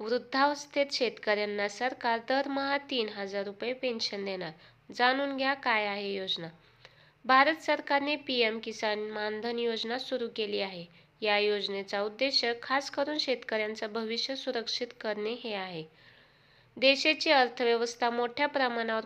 वृद्धावस्थेत शेतकऱ्यांना सरकार दरमहा 3,000 रुपये पेन्शन देणार. जाणून घ्या काय आहे योजना. भारत सरकारने पीएम किसान मानधन योजना सुरू केली आहे. या योजनेचा उद्देश खास करून शेतकऱ्यांचं भविष्य सुरक्षित करणे हे आहे. देशाची अर्थव्यवस्था मोठ्या प्रमाणावर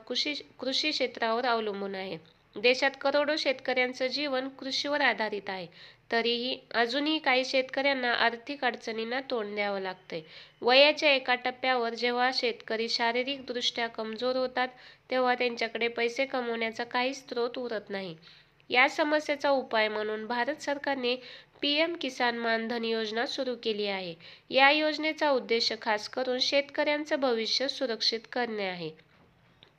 कृषी क्षेत्रावर अवलंबून आहे. देशात करोडो शेतकऱ्यांचं जीवन कृषीवर आधारित आहे. तरीही अजूनही काही शेतकऱ्यांना आर्थिक अडचणींना तोंड द्यावं लागतंय. वयाच्या एका टप्प्यावर जेव्हा शेतकरी शारीरिकदृष्ट्या कमजोर होतात, तेव्हा त्यांच्याकडे पैसे कमवण्याचा काही स्रोत उरत नाही. या समस्येचा उपाय म्हणून भारत सरकारने पीएम किसान मानधन योजना सुरू केली आहे. या योजनेचा उद्देश खास करून शेतकऱ्यांचं भविष्य सुरक्षित करणे आहे.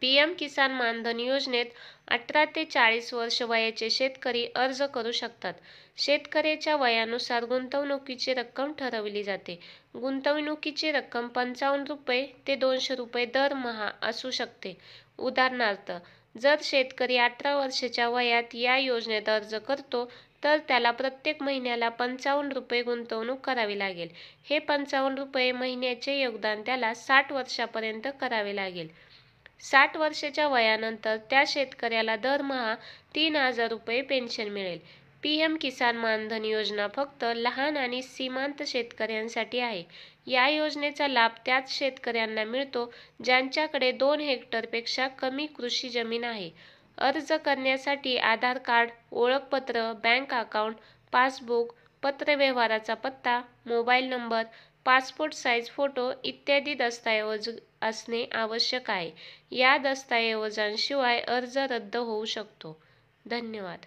पीएम किसान मानधन योजनेत 18 ते 40 वर्ष वयाचे शेतकरी अर्ज करू शकतात. शेतकऱ्याच्या वयानुसार गुंतवणुकीची रक्कम ठरवली जाते. गुंतवणुकीची रक्कम 55 रुपये ते 200 रुपये दरमहा असू शकते. उदाहरणार्थ, जर शेतकरी 18 वर्षाच्या वयात या योजनेत अर्ज करतो, तर त्याला प्रत्येक महिन्याला 55 रुपये गुंतवणूक करावी लागेल. हे 55 रुपये महिन्याचे योगदान त्याला 60 वर्षापर्यंत करावे लागेल. 60 वर्षाच्या वयानंतर त्या शेतकऱ्याला दरमहा 3,000 रुपये पेन्शन मिळेल. पीएम किसान मानधन योजना फक्त लहान आणि सीमांत शेतकऱ्यांसाठी आहे. या योजनेचा लाभ त्याच शेतकऱ्यांना मिळतो ज्यांच्याकडे 2 हेक्टरपेक्षा कमी कृषी जमीन आहे. अर्ज करण्यासाठी आधार कार्ड, ओळखपत्र, बँक अकाउंट, पासबुक, पत्रव्यवहाराचा पत्ता, mobile number, passport size photo इत्यादी दस्तऐवज असणे आवश्यक आहे. या दस्तऐवजांशिवाय अर्ज रद्द होऊ शकतो. धन्यवाद.